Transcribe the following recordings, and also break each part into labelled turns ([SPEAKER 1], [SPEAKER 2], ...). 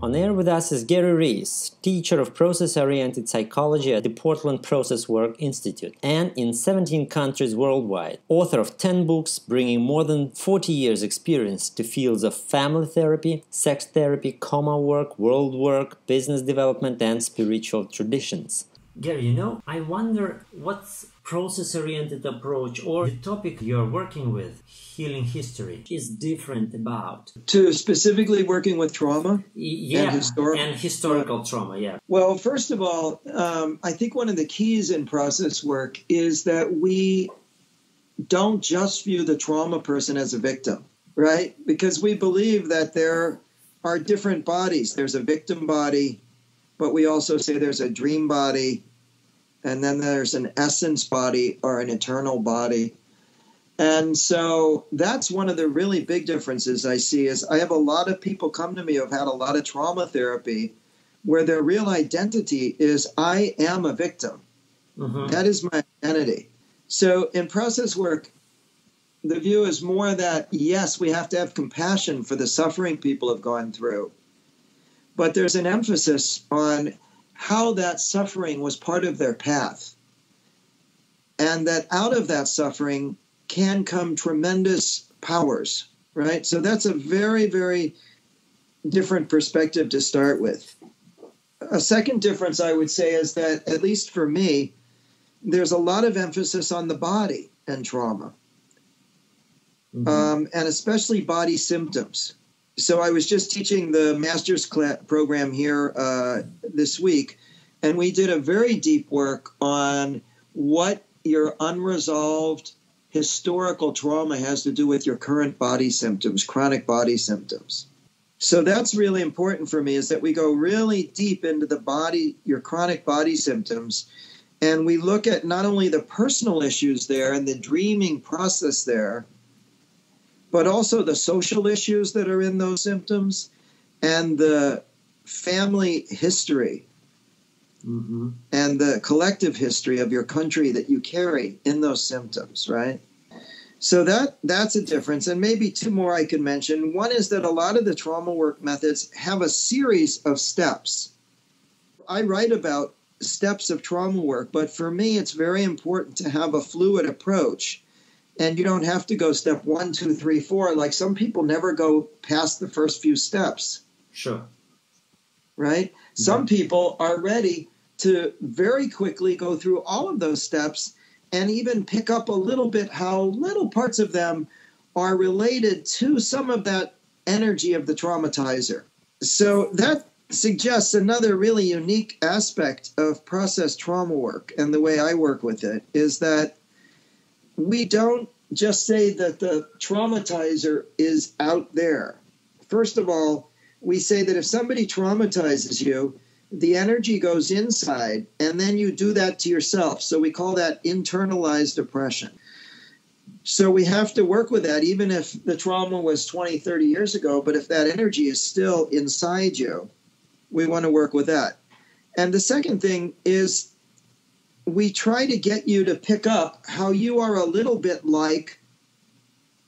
[SPEAKER 1] On air with us is Gary Reiss, teacher of process-oriented psychology at the Portland Process Work Institute and in 17 countries worldwide, author of 10 books bringing more than 40 years experience to fields of family therapy, sex therapy, coma work, world work, business development, and spiritual traditions. Gary, I wonder what's process-oriented approach or the topic you're working with, healing history, is different about?
[SPEAKER 2] To specifically working with trauma?
[SPEAKER 1] Yeah, and historical trauma, yeah.
[SPEAKER 2] Well, first of all, I think one of the keys in process work is that we don't just view the trauma person as a victim, right? Because we believe that there are different bodies. There's a victim body, but we also say there's a dream body, and then there's an essence body or an eternal body. And so that's one of the really big differences I see is I have a lot of people come to me who have had a lot of trauma therapy where their real identity is I am a victim. Mm-hmm. That is my identity. So in process work, the view is more that, yes, we have to have compassion for the suffering people have gone through. But there's an emphasis on how that suffering was part of their path. And that out of that suffering can come tremendous powers, right? So that's a very, very different perspective to start with. A second difference I would say is that, at least for me, there's a lot of emphasis on the body and trauma, and especially body symptoms. So I was just teaching the master's program here this week, and we did a very deep work on what your unresolved historical trauma has to do with your current body symptoms, chronic body symptoms. So that's really important for me, is that we go really deep into the body, your chronic body symptoms, and we look at not only the personal issues there and the dreaming process there, but also the social issues that are in those symptoms and the family history and the collective history of your country that you carry in those symptoms, right? So that's a difference. And maybe two more I could mention. One is that a lot of the trauma work methods have a series of steps. I write about steps of trauma work, but for me, it's very important to have a fluid approach. And you don't have to go step 1, 2, 3, 4. Like some people never go past the first few steps.
[SPEAKER 1] Sure.
[SPEAKER 2] Right? Yeah. Some people are ready to very quickly go through all of those steps and even pick up a little bit how little parts of them are related to some of that energy of the traumatizer. So that suggests another really unique aspect of process trauma work, and the way I work with it is that we don't just say that the traumatizer is out there. First of all, we say that if somebody traumatizes you, the energy goes inside, and then you do that to yourself. So we call that internalized oppression. So we have to work with that, even if the trauma was 20, 30 years ago, but if that energy is still inside you, we want to work with that. And the second thing is, we try to get you to pick up how you are a little bit like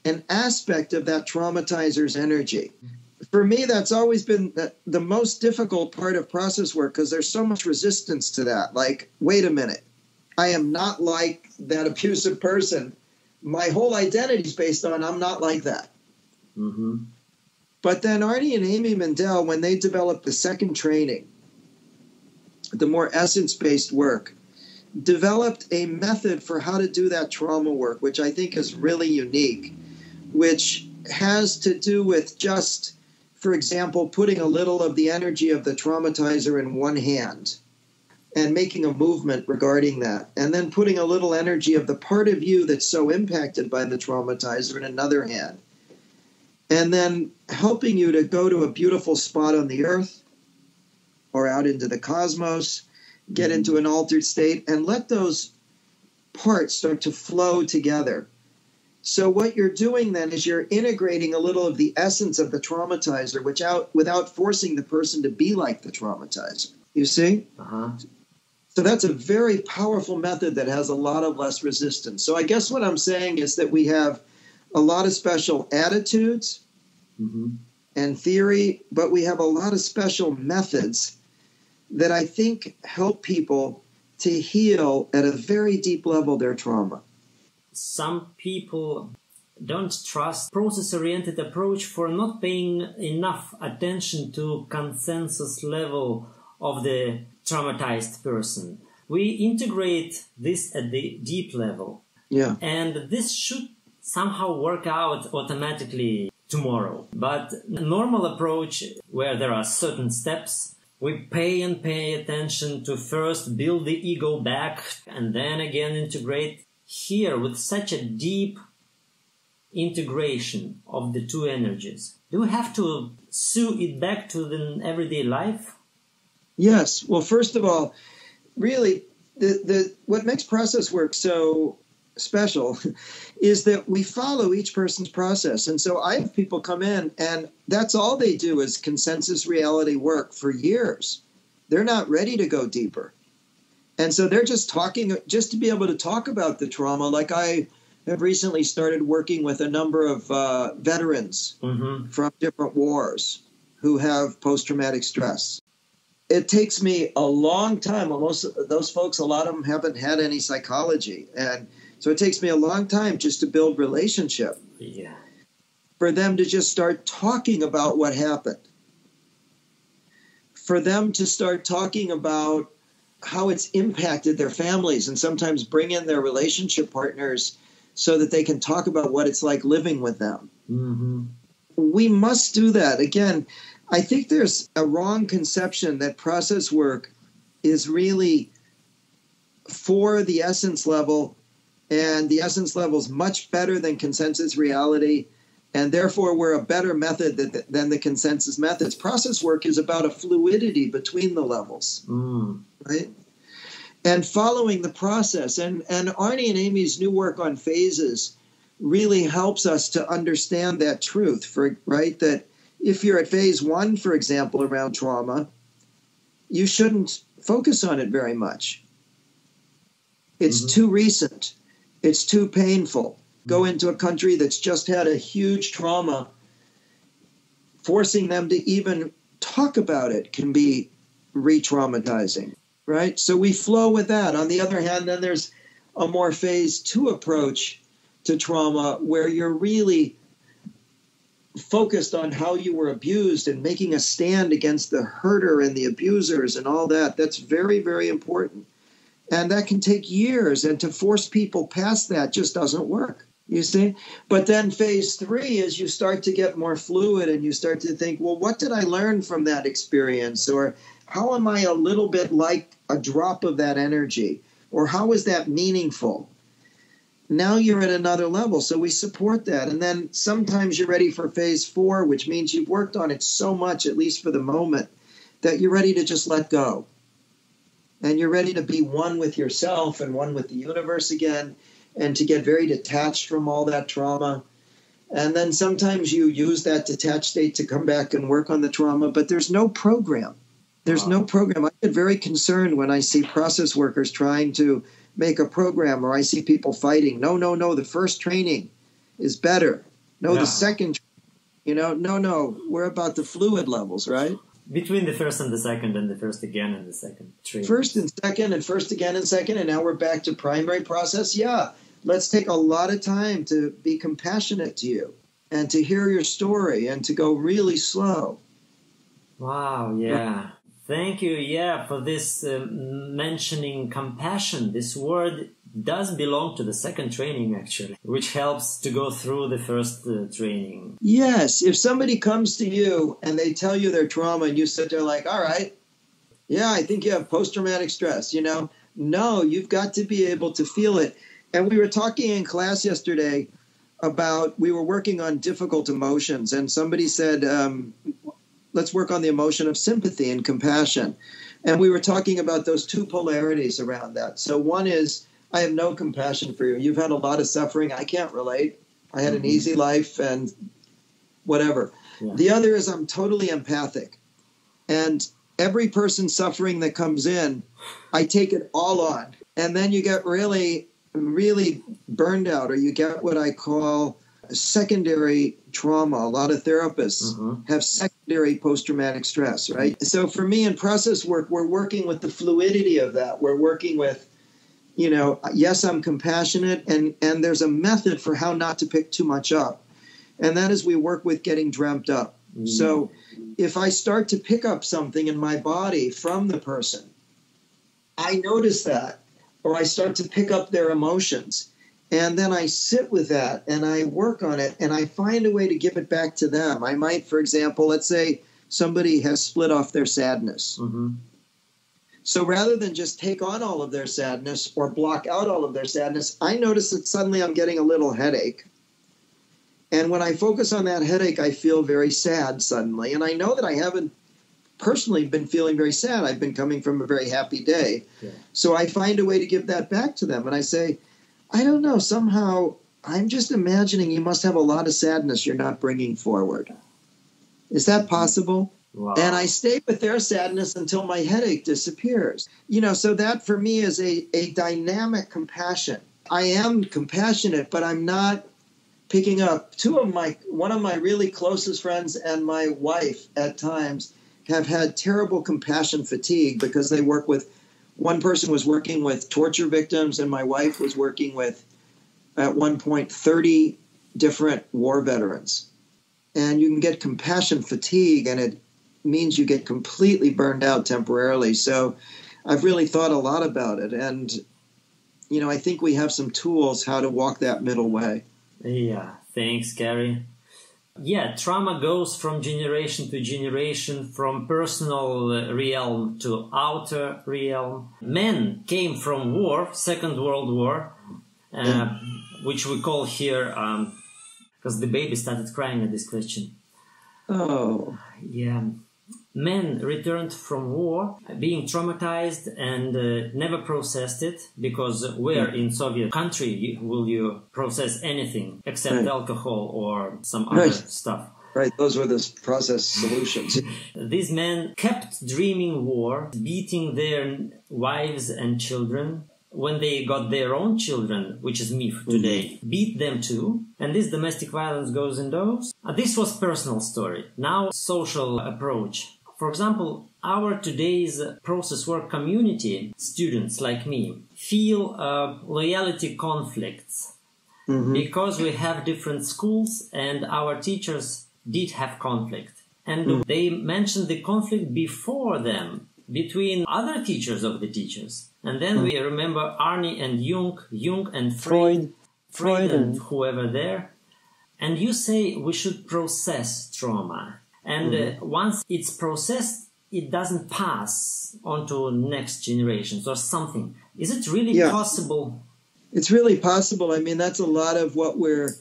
[SPEAKER 2] an aspect of that traumatizer's energy. For me, that's always been the most difficult part of process work because there's so much resistance to that. Like, wait a minute, I am not like that abusive person. My whole identity is based on I'm not like that. Mm-hmm. But then Arnie and Amy Mandel, when they developed the second training, the more essence-based work, developed a method for how to do that trauma work, which I think is really unique, which has to do with just, for example, putting a little of the energy of the traumatizer in one hand and making a movement regarding that, and then putting a little energy of the part of you that's so impacted by the traumatizer in another hand, and then helping you to go to a beautiful spot on the earth or out into the cosmos, get into an altered state, and let those parts start to flow together. So what you're doing then is you're integrating a little of the essence of the traumatizer without forcing the person to be like the traumatizer. You see? Uh-huh. So that's a very powerful method that has a lot of less resistance. So I guess what I'm saying is that we have a lot of special attitudes, and theory, but we have a lot of special methods that I think help people to heal at a very deep level their trauma.
[SPEAKER 1] Some people don't trust process-oriented approach for not paying enough attention to consensus level of the traumatized person. We integrate this at the deep level.
[SPEAKER 2] Yeah.
[SPEAKER 1] And this should somehow work out automatically tomorrow. But a normal approach where there are certain steps, we pay attention to first build the ego back and then again integrate. Here, with such a deep integration of the two energies, do we have to sew it back to the everyday life?
[SPEAKER 2] Yes. Well, first of all, really, what makes process work so special is that we follow each person's process. And so I have people come in and that's all they do is consensus reality work for years. They're not ready to go deeper. And so they're just talking, just to be able to talk about the trauma. Like I have recently started working with a number of veterans from different wars who have post-traumatic stress. It takes me a long time. Most of those folks, a lot of them haven't had any psychology. And so it takes me a long time just to build relationship.
[SPEAKER 1] Yeah.
[SPEAKER 2] For them to just start talking about what happened. For them to start talking about how it's impacted their families and sometimes bring in their relationship partners so that they can talk about what it's like living with them.
[SPEAKER 1] Mm-hmm.
[SPEAKER 2] We must do that. Again, I think there's a wrong conception that process work is really for the essence level, and the essence level is much better than consensus reality, and therefore we're a better method than the consensus methods. Process work is about a fluidity between the levels, right? And following the process. And Arnie and Amy's new work on phases really helps us to understand that truth, right? That if you're at phase 1, for example, around trauma, you shouldn't focus on it very much. It's too recent. It's too painful. Go into a country that's just had a huge trauma. Forcing them to even talk about it can be re-traumatizing, right? So we flow with that. On the other hand, then there's a more phase 2 approach to trauma where you're really focused on how you were abused and making a stand against the hurter and the abusers and all that. That's very, very important. And that can take years, and to force people past that just doesn't work, you see? But then phase 3 is you start to get more fluid and you start to think, well, what did I learn from that experience? Or how am I a little bit like a drop of that energy? Or how is that meaningful? Now you're at another level, so we support that. And then sometimes you're ready for phase 4, which means you've worked on it so much, at least for the moment, that you're ready to just let go. And you're ready to be one with yourself and one with the universe again, and to get very detached from all that trauma. And then sometimes you use that detached state to come back and work on the trauma, but there's no program. There's no program. I get very concerned when I see process workers trying to make a program, or I see people fighting. No, the first training is better. No, the second, no, we're about the fluid levels, right?
[SPEAKER 1] Between the first and the second, and the first again and the second training.
[SPEAKER 2] First and second, and first again and second, and now we're back to primary process. Yeah, let's take a lot of time to be compassionate to you and to hear your story and to go really slow.
[SPEAKER 1] Wow, yeah. Thank you, for this mentioning compassion. This word does belong to the second training, actually, which helps to go through the first training.
[SPEAKER 2] Yes, if somebody comes to you and they tell you their trauma and you sit there like, all right, yeah, I think you have post-traumatic stress, No, you've got to be able to feel it. And we were talking in class yesterday about, we were working on difficult emotions, and somebody said, let's work on the emotion of sympathy and compassion. And we were talking about those two polarities around that. So one is, I have no compassion for you. You've had a lot of suffering. I can't relate. I had an easy life and whatever. Yeah. The other is I'm totally empathic. And every person suffering that comes in, I take it all on. And then you get really, really burned out, or you get what I call secondary trauma. A lot of therapists have secondary post-traumatic stress, right? So for me in process work, we're working with the fluidity of that. We're working with, yes, I'm compassionate, and there's a method for how not to pick too much up. And that is we work with getting dreamt up. So if I start to pick up something in my body from the person, I notice that, or I start to pick up their emotions. And then I sit with that and I work on it and I find a way to give it back to them. I might, for example, let's say somebody has split off their sadness. So rather than just take on all of their sadness or block out all of their sadness, I notice that suddenly I'm getting a little headache. And when I focus on that headache, I feel very sad suddenly. And I know that I haven't personally been feeling very sad. I've been coming from a very happy day. Yeah. So I find a way to give that back to them. And I say, I don't know, somehow I'm just imagining you must have a lot of sadness you're not bringing forward. Is that possible? Wow. And I stay with their sadness until my headache disappears. So that for me is a dynamic compassion. I am compassionate, but I'm not picking up. One of my really closest friends and my wife at times have had terrible compassion fatigue because they work with, one person was working with torture victims and my wife was working with, at one point, 30 different war veterans. And you can get compassion fatigue and it means you get completely burned out temporarily. So I've really thought a lot about it. And, I think we have some tools how to walk that middle way.
[SPEAKER 1] Yeah, thanks, Gary. Yeah, trauma goes from generation to generation, from personal realm to outer realm. Men came from war, Second World War, which we call here, because the baby started crying at this question.
[SPEAKER 2] Oh.
[SPEAKER 1] Yeah. Men returned from war being traumatized and never processed it, because where in Soviet country will you process anything except alcohol or some other stuff?
[SPEAKER 2] Right, those were the process solutions.
[SPEAKER 1] These men kept dreaming war, beating their wives and children. When they got their own children, which is me today, beat them too. And this domestic violence goes in those. This was personal story. Now social approach. For example, our today's process work community, students like me, feel loyalty conflicts because we have different schools and our teachers did have conflict. And they mentioned the conflict before them between other teachers of the teachers. And then we remember Arnie and Jung and Freud and whoever there. And you say we should process trauma. And once it's processed, it doesn't pass on to next generations or something. Is it really possible?
[SPEAKER 2] It's really possible. I mean, that's a lot of what we're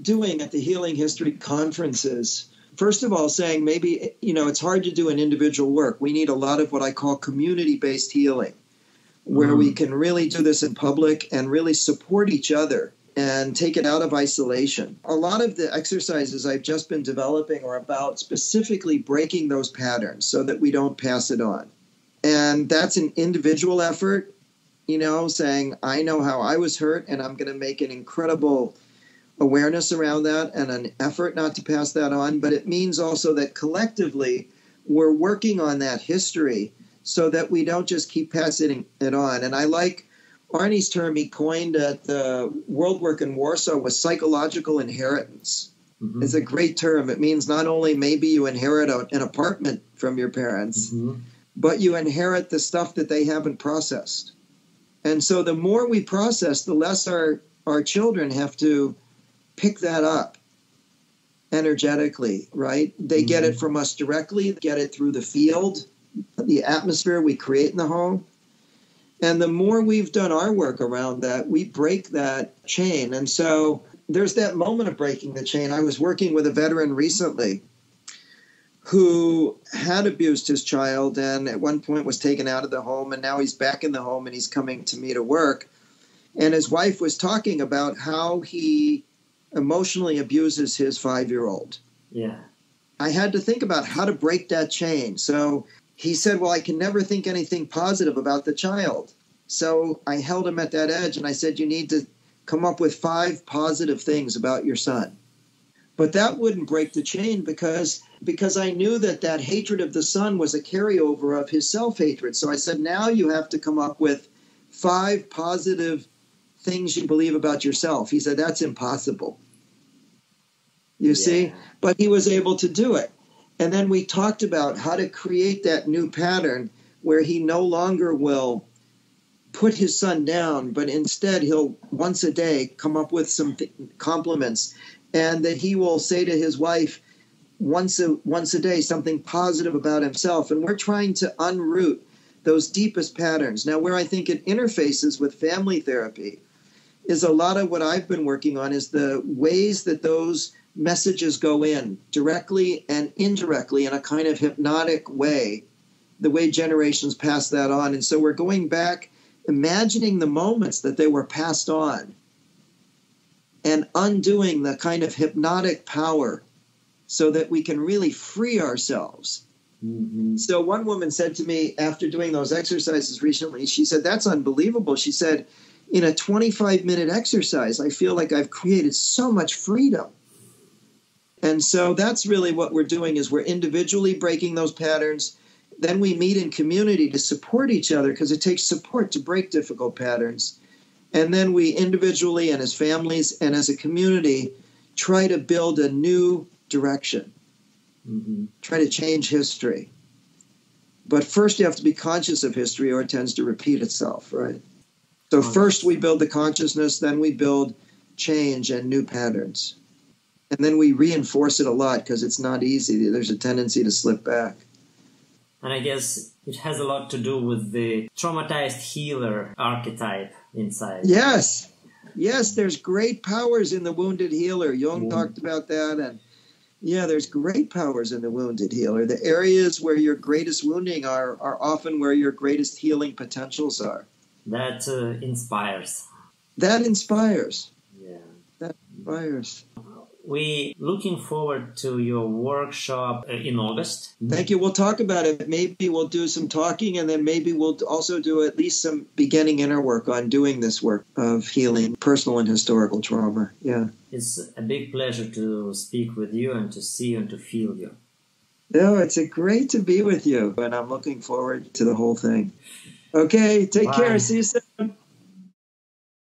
[SPEAKER 2] doing at the Healing History conferences. First of all, saying maybe, it's hard to do an individual work. We need a lot of what I call community-based healing, where we can really do this in public and really support each other and take it out of isolation. A lot of the exercises I've just been developing are about specifically breaking those patterns so that we don't pass it on. And that's an individual effort, saying, I know how I was hurt and I'm going to make an incredible awareness around that and an effort not to pass that on. But it means also that collectively we're working on that history so that we don't just keep passing it on. And I like Arnie's term he coined at the World Work in Warsaw was psychological inheritance. It's a great term. It means not only maybe you inherit an apartment from your parents, but you inherit the stuff that they haven't processed. And so the more we process, the less our children have to pick that up energetically, right? They get it from us directly, get it through the field, the atmosphere we create in the home. And the more we've done our work around that, we break that chain. And so there's that moment of breaking the chain. I was working with a veteran recently who had abused his child and at one point was taken out of the home, and now he's back in the home and he's coming to me to work. And his wife was talking about how he emotionally abuses his 5-year-old.
[SPEAKER 1] Yeah.
[SPEAKER 2] I had to think about how to break that chain. So he said, well, I can never think anything positive about the child. So I held him at that edge and I said, you need to come up with 5 positive things about your son. But that wouldn't break the chain because I knew that hatred of the son was a carryover of his self-hatred. So I said, now you have to come up with 5 positive things you believe about yourself. He said, that's impossible. You see? But he was able to do it. And then we talked about how to create that new pattern where he no longer will put his son down, but instead he'll once a day come up with some compliments, and that he will say to his wife once a day something positive about himself. And we're trying to unroot those deepest patterns. Now, where I think it interfaces with family therapy is a lot of what I've been working on is the ways that those messages go in directly and indirectly in a kind of hypnotic way, the way generations pass that on. And so we're going back, imagining the moments that they were passed on and undoing the kind of hypnotic power so that we can really free ourselves. Mm-hmm. So one woman said to me after doing those exercises recently, she said, that's unbelievable. She said, in a 25-minute exercise, I feel like I've created so much freedom. And so that's really what we're doing is we're individually breaking those patterns. Then we meet in community to support each other because it takes support to break difficult patterns. And then we individually and as families and as a community try to build a new direction, try to change history. But first you have to be conscious of history or it tends to repeat itself, right? So first we build the consciousness, then we build change and new patterns. And then we reinforce it a lot because it's not easy. There's a tendency to slip back.
[SPEAKER 1] And I guess it has a lot to do with the traumatized healer archetype inside.
[SPEAKER 2] Yes. Yes, there's great powers in the wounded healer. Jung talked about that. And yeah, there's great powers in the wounded healer. The areas where your greatest wounding are often where your greatest healing potentials are.
[SPEAKER 1] That inspires.
[SPEAKER 2] That inspires.
[SPEAKER 1] Yeah.
[SPEAKER 2] That inspires.
[SPEAKER 1] We looking forward to your workshop in August.
[SPEAKER 2] Thank you. We'll talk about it. Maybe we'll do some talking, and then maybe we'll also do at least some beginning inner work on doing this work of healing personal and historical trauma. Yeah.
[SPEAKER 1] It's a big pleasure to speak with you and to see you and to feel you.
[SPEAKER 2] No, it's great to be with you, and I'm looking forward to the whole thing. Okay, take care. See you soon.